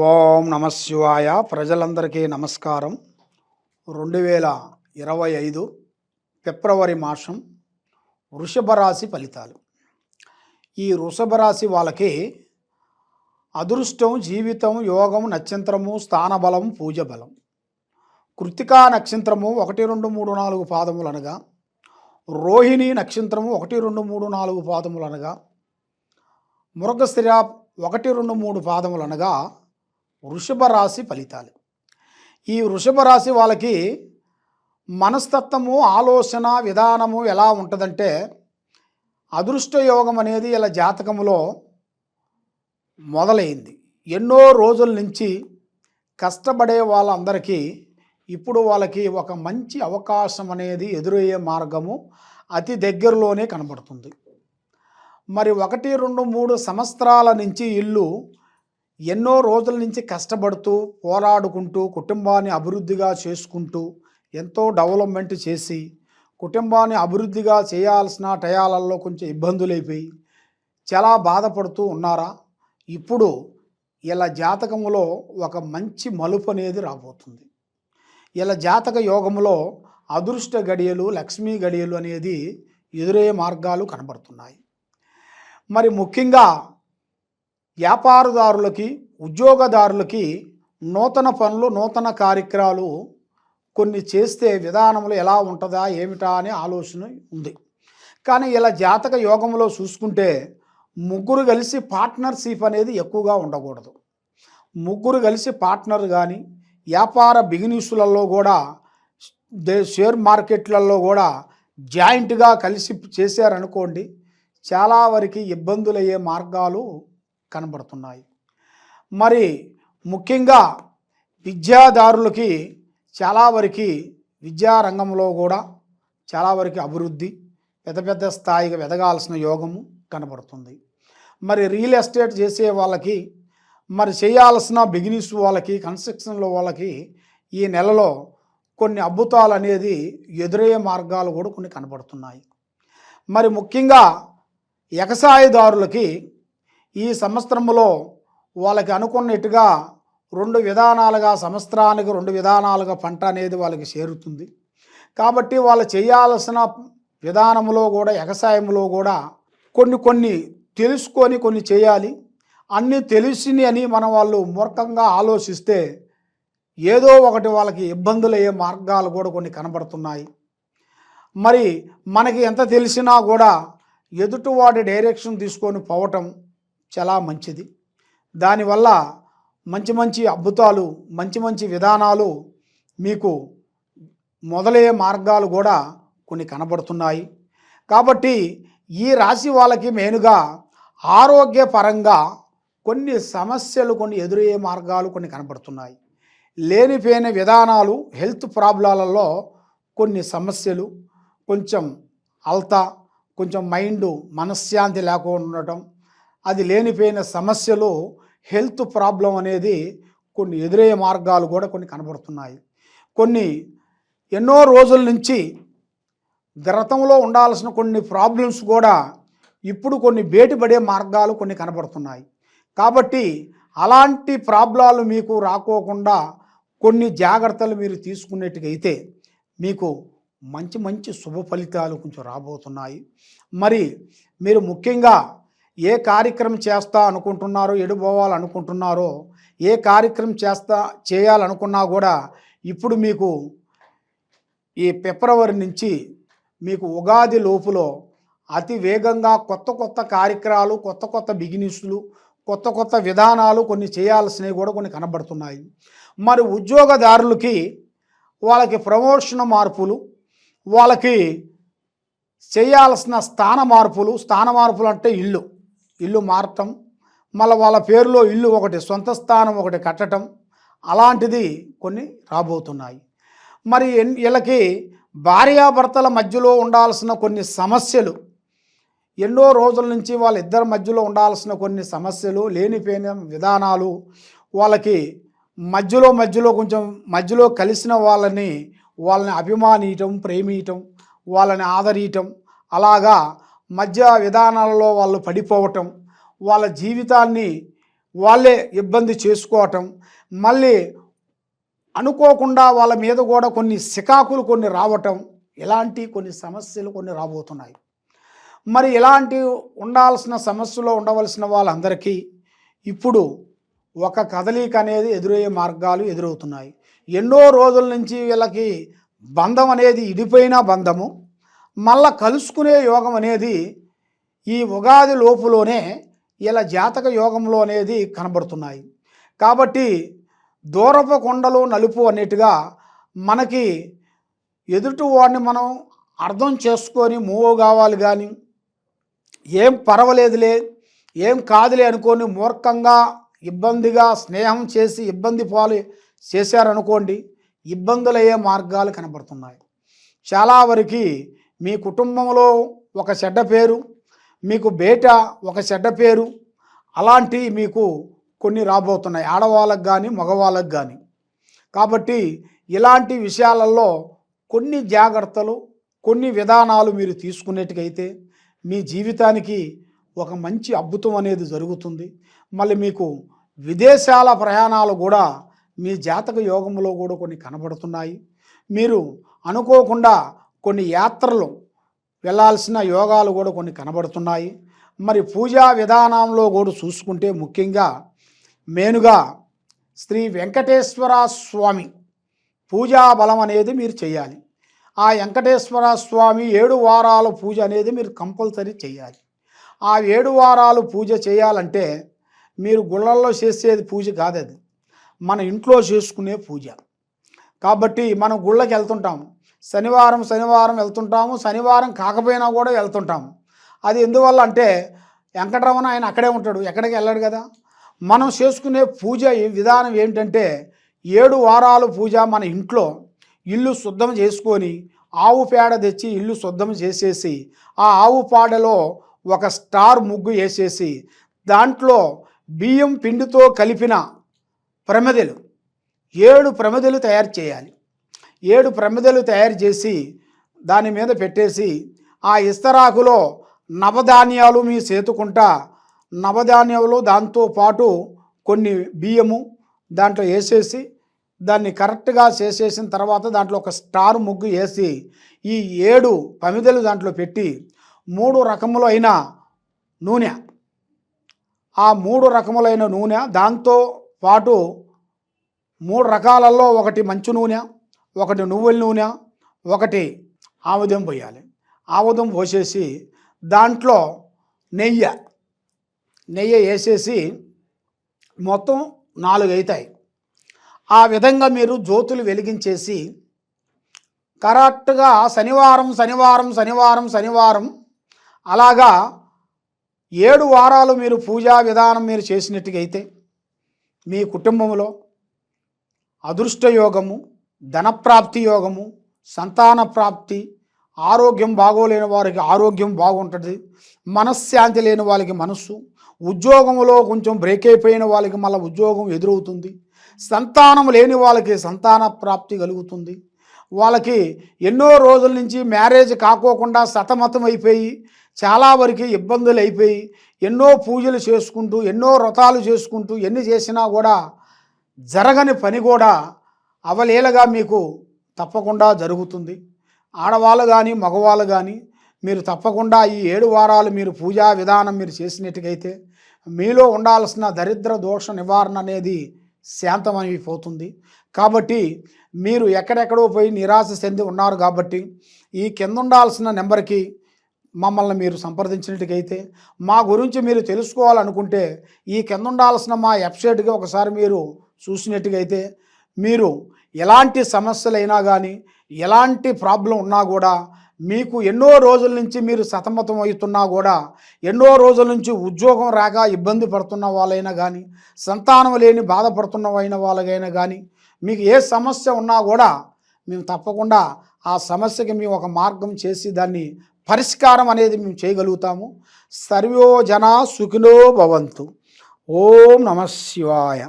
ఓం నమ శివాయ. ప్రజలందరికీ నమస్కారం. 2025 ఫిబ్రవరి మాసం వృషభ రాశి ఫలితాలు. ఈ వృషభ రాశి వాళ్ళకి అదృష్టం, జీవితం, యోగం, నక్షత్రము, స్థానబలం, పూజ బలం. కృత్తికా నక్షత్రము 1, 2, 3, 4 పాదములు అనగా, రోహిణి నక్షత్రము 1, 2, 3, 4 పాదములు అనగా, మృగశిర 1, 2, 3 పాదములు అనగా వృషభ రాశి ఫలితాలు. ఈ వృషభ రాశి వాళ్ళకి మనస్తత్వము, ఆలోచన విధానము ఎలా ఉంటుందంటే, అదృష్ట యోగం అనేది ఇలా జాతకములో మొదలైంది. ఎన్నో రోజుల నుంచి కష్టపడే వాళ్ళందరికీ ఇప్పుడు వాళ్ళకి ఒక మంచి అవకాశం అనేది ఎదురయ్యే మార్గము అతి దగ్గరలోనే కనబడుతుంది. మరి 1, 2, 3 సంవత్సరాల నుంచి ఇల్లు ఎన్నో రోజుల నుంచి కష్టపడుతూ, పోరాడుకుంటూ, కుటుంబాన్ని అభివృద్ధిగా చేసుకుంటూ, ఎంతో డెవలప్మెంట్ చేసి, కుటుంబాన్ని అభివృద్ధిగా చేయాల్సిన టయాలలో కొంచెం ఇబ్బందులైపోయి చాలా బాధపడుతూ ఉన్నారా? ఇప్పుడు ఇలా జాతకములో ఒక మంచి మలుపు అనేది రాబోతుంది. ఇలా జాతక యోగములో అదృష్ట గడియలు, లక్ష్మీ గడియలు అనేది ఎదురయ్యే మార్గాలు కనబడుతున్నాయి. మరి ముఖ్యంగా వ్యాపారదారులకి, ఉద్యోగదారులకి నూతన పనులు, నూతన కార్యక్రమాలు కొన్ని చేస్తే విధానంలో ఎలా ఉంటుందా ఏమిటా అనే ఆలోచన ఉంది. కానీ ఇలా జాతక యోగంలో చూసుకుంటే ముగ్గురు కలిసి పార్ట్నర్షిప్ అనేది ఎక్కువగా ఉండకూడదు. ముగ్గురు కలిసి పార్ట్నర్ కానీ, వ్యాపార బిజినెస్లలో కూడా, షేర్ మార్కెట్లలో కూడా జాయింట్గా కలిసి చేశారనుకోండి, చాలా వరకు ఇబ్బందులయ్యే మార్గాలు కనబడుతున్నాయి. మరి ముఖ్యంగా విద్యాదారులకి చాలా వరకు విద్యారంగంలో కూడా చాలా వరకు అభివృద్ధి, పెద్ద పెద్ద స్థాయిగా ఎదగాల్సిన యోగము కనబడుతుంది. మరి రియల్ ఎస్టేట్ చేసే వాళ్ళకి, మరి చేయాల్సిన బిజినెస్ వాళ్ళకి, కన్స్ట్రక్షన్లో వాళ్ళకి ఈ నెలలో కొన్ని అద్భుతాలు అనేది ఎదురయ్యే మార్గాలు కూడా కొన్ని కనబడుతున్నాయి. మరి ముఖ్యంగా వ్యవసాయదారులకి ఈ సంవత్సరంలో వాళ్ళకి అనుకున్నట్టుగా 2 విధానాలుగా, సంవత్సరానికి 2 విధానాలుగా పంట అనేది వాళ్ళకి చేరుతుంది. కాబట్టి వాళ్ళు చేయాల్సిన విధానంలో కూడా, వ్యవసాయంలో కూడా కొన్ని తెలుసుకొని కొన్ని చేయాలి. అన్నీ తెలిసిని అని వాళ్ళు మూర్ఖంగా ఆలోచిస్తే ఏదో ఒకటి వాళ్ళకి ఇబ్బందులయ్యే మార్గాలు కూడా కొన్ని కనబడుతున్నాయి. మరి మనకి ఎంత తెలిసినా కూడా ఎదుటివాడి డైరెక్షన్ తీసుకొని పోవటం చాలా మంచిది. దానివల్ల మంచి మంచి అద్భుతాలు, మంచి మంచి విధానాలు మీకు మొదలయ్యే మార్గాలు కూడా కొన్ని కనబడుతున్నాయి. కాబట్టి ఈ రాశి వాళ్ళకి మెయిన్గా ఆరోగ్యపరంగా కొన్ని సమస్యలు, కొన్ని ఎదురయ్యే మార్గాలు కొన్ని కనబడుతున్నాయి. లేనిపోయిన విధానాలు, హెల్త్ ప్రాబ్లాలలో కొన్ని సమస్యలు, కొంచెం అల్తా, కొంచెం మైండ్ మనశ్శాంతి లేకుండా ఉండటం, అది లేనిపోయిన సమస్యలు, హెల్త్ ప్రాబ్లం అనేది కొన్ని ఎదురయ్యే మార్గాలు కూడా కొన్ని కనబడుతున్నాయి. కొన్ని ఎన్నో రోజుల నుంచి గతంలో ఉండాల్సిన కొన్ని ప్రాబ్లమ్స్ కూడా ఇప్పుడు కొన్ని బయటపడే మార్గాలు కొన్ని కనబడుతున్నాయి. కాబట్టి అలాంటి ప్రాబ్లాలు మీకు రాకోకుండా కొన్ని జాగ్రత్తలు మీరు తీసుకునేట్టుగైతే మీకు మంచి మంచి శుభ ఫలితాలు కొంచెం రాబోతున్నాయి. మరి మీరు ముఖ్యంగా ఏ కార్యక్రమం చేస్తా అనుకుంటున్నారో, ఎడుపోవాలనుకుంటున్నారో, ఏ కార్యక్రమం చేయాలనుకున్నా కూడా ఇప్పుడు మీకు ఈ ఫిబ్రవరి నుంచి మీకు ఉగాది లోపులో అతి వేగంగా కొత్త కార్యక్రమాలు, కొత్త బిజినెస్లు, కొత్త విధానాలు కొన్ని చేయాల్సినవి కూడా కొన్ని కనబడుతున్నాయి. మరి ఉద్యోగదారులకి వాళ్ళకి ప్రమోషన్ మార్పులు, వాళ్ళకి చేయాల్సిన స్థాన మార్పులు అంటే ఇల్లు మారటం, మళ్ళీ వాళ్ళ పేరులో ఇల్లు ఒకటి, సొంత స్థానం ఒకటి కట్టడం, అలాంటిది కొన్ని రాబోతున్నాయి. మరి వీళ్ళకి భార్యాభర్తల మధ్యలో ఉండాల్సిన కొన్ని సమస్యలు, ఎన్నో రోజుల నుంచి వాళ్ళిద్దరి మధ్యలో ఉండాల్సిన కొన్ని సమస్యలు, లేనిపోయిన విధానాలు, వాళ్ళకి మధ్యలో కొంచెం మధ్యలో కలిసిన వాళ్ళని అభిమానించటం, ప్రేమించటం, వాళ్ళని ఆదరించటం, అలాగా మధ్య విధానాలలో వాళ్ళు పడిపోవటం, వాళ్ళ జీవితాన్ని వాళ్ళే ఇబ్బంది చేసుకోవటం, మళ్ళీ అనుకోకుండా వాళ్ళ మీద కూడా కొన్ని సికాకులు కొన్ని రావటం, ఇలాంటి కొన్ని సమస్యలు కొన్ని రాబోతున్నాయి. మరి ఇలాంటి ఉండాల్సిన సమస్యలో ఉండవలసిన వాళ్ళందరికీ ఇప్పుడు ఒక కదలిక అనేది ఎదురయ్యే మార్గాలు ఎదురవుతున్నాయి. ఎన్నో రోజుల నుంచి వీళ్ళకి బంధం అనేది ఇడిపోయిన బంధము మళ్ళా కలుసుకునే యోగం అనేది ఈ ఉగాది లోపులోనే ఇలా జాతక యోగంలో అనేది కనబడుతున్నాయి. కాబట్టి దూరపు కొండలు నలుపు అన్నట్టుగా మనకి ఎదుటి వాడిని మనం అర్థం చేసుకొని మూవ్ కావాలి, కానీ ఏం పర్వాలేదులే ఏం కాదులే అనుకొని మూర్ఖంగా ఇబ్బందిగా స్నేహం చేసి ఇబ్బంది పాలు చేశారనుకోండి, ఇబ్బందులయ్యే మార్గాలు కనబడుతున్నాయి. చాలా వరకు మీ కుటుంబంలో ఒక చెడ్డ పేరు, మీకు బయట ఒక చెడ్డ పేరు, అలాంటివి మీకు కొన్ని రాబోతున్నాయి, ఆడవాళ్ళకు కానీ మగవాళ్ళకు కానీ. కాబట్టి ఇలాంటి విషయాలలో కొన్ని జాగ్రత్తలు, కొన్ని విధానాలు మీరు తీసుకునేట్టుకైతే మీ జీవితానికి ఒక మంచి అద్భుతం అనేది జరుగుతుంది. మళ్ళీ మీకు విదేశాల ప్రయాణాలు కూడా మీ జాతక యోగంలో కూడా కొన్ని కనబడుతున్నాయి. మీరు అనుకోకుండా కొన్ని యాత్రలు వెళ్ళాల్సిన యోగాలు కూడా కొన్ని కనబడుతున్నాయి. మరి పూజా విధానంలో కూడా చూసుకుంటే ముఖ్యంగా మెయిన్గా శ్రీ వెంకటేశ్వర స్వామి పూజా బలం అనేది మీరు చేయాలి. ఆ వెంకటేశ్వర స్వామి 7 వారాల పూజ అనేది మీరు కంపల్సరీ చేయాలి. ఆ 7 వారాలు పూజ చేయాలంటే మీరు గుళ్ళల్లో చేసేది పూజ కాదు, అది మన ఇంట్లో చేసుకునే పూజ. కాబట్టి మనం గుళ్ళకి వెళ్తుంటాము, శనివారం వెళ్తుంటాము, శనివారం కాకపోయినా కూడా వెళ్తుంటాము. అది ఎందువల్ల అంటే వెంకటరమణ ఆయన అక్కడే ఉంటాడు, ఎక్కడికి వెళ్ళాడు కదా. మనం చేసుకునే పూజ విధానం ఏంటంటే 7 వారాలు పూజ మన ఇంట్లో ఇల్లు శుద్ధం చేసుకొని ఆవు పేడ తెచ్చి ఇల్లు శుద్ధం చేసేసి ఆ ఆవు పేడలో ఒక స్టార్ ముగ్గు వేసేసి దాంట్లో బియ్యం పిండితో కలిపిన ప్రమిదలు 7 ప్రమిదలు తయారు చేయాలి. 7 ప్రమిదలు తయారు చేసి దాని మీద పెట్టేసి ఆ ఇస్తరాకులో నవధాన్యాలు మీ చేతుకుంటా నవధాన్యాలు దాంతోపాటు కొన్ని బియ్యము దాంట్లో వేసేసి దాన్ని కరెక్ట్గా చేసేసిన తర్వాత దాంట్లో ఒక స్టార్ ముగ్గు వేసి ఈ 7 ప్రమిదలు దాంట్లో పెట్టి 3 రకములైన నూనె, ఆ 3 రకములైన నూనె దాంతో పాటు 3 రకాలలో ఒకటి మంచు నూనె, ఒకటి నువ్వుల నూనె, ఒకటి ఆముదం పోయాలి. ఆముదం పోసేసి దాంట్లో నెయ్యి వేసేసి మొత్తం 4 అవుతాయి. ఆ విధంగా మీరు జ్యోతులు వెలిగించేసి కరెక్ట్గా శనివారం అలాగా 7 వారాలు మీరు పూజా విధానం మీరు చేసినట్టుగా అయితే మీ కుటుంబంలో అదృష్టయోగము, ధనప్రాప్తి యోగము, సంతాన ప్రాప్తి, ఆరోగ్యం బాగోలేని వారికి ఆరోగ్యం బాగుంటుంది, మనశ్శాంతి లేని వాళ్ళకి మనస్సు, ఉద్యోగంలో కొంచెం బ్రేక్ అయిపోయిన వాళ్ళకి మళ్ళీ ఉద్యోగం ఎదురవుతుంది, సంతానం లేని వాళ్ళకి సంతాన ప్రాప్తి కలుగుతుంది, వాళ్ళకి ఎన్నో రోజుల నుంచి మ్యారేజ్ కాకోకుండా సతమతం అయిపోయి చాలా వరకు ఇబ్బందులు అయిపోయి ఎన్నో పూజలు చేసుకుంటూ ఎన్నో వ్రతాలు చేసుకుంటూ ఎన్ని చేసినా కూడా జరగని పని కూడా అవలీలగా మీకు తప్పకుండా జరుగుతుంది. ఆడవాళ్ళు కానీ మగవాళ్ళు కానీ మీరు తప్పకుండా ఈ 7 వారాలు మీరు పూజా విధానం మీరు చేసినట్టుకైతే మీలో ఉండాల్సిన దరిద్ర దోష నివారణ అనేది శాంతమైపోతుంది. కాబట్టి మీరు ఎక్కడెక్కడో పోయి నిరాశ చెంది ఉన్నారు కాబట్టి ఈ కింద ఉండాల్సిన నెంబర్కి మమ్మల్ని మీరు సంప్రదించినట్టుకైతే మా గురించి మీరు తెలుసుకోవాలనుకుంటే ఈ కింద ఉండాల్సిన మా వెబ్సైట్కి ఒకసారి మీరు చూసినట్టుకైతే మీరు ఎలాంటి సమస్యలైనా కానీ ఎలాంటి ప్రాబ్లం ఉన్నా కూడా మీకు ఎన్నో రోజుల నుంచి మీరు సతమతం అవుతున్నా కూడా ఎన్నో రోజుల నుంచి ఉద్యోగం రాక ఇబ్బంది పడుతున్న వాళ్ళైనా కానీ సంతానం లేని బాధపడుతున్న వాళ్ళకైనా కానీ మీకు ఏ సమస్య ఉన్నా కూడా మేము తప్పకుండా ఆ సమస్యకి మేము ఒక మార్గం చేసి దాన్ని పరిష్కారం అనేది మేము చేయగలుగుతాము. సర్వో జనా సుఖినో భవంతు. ఓం నమః శివాయ.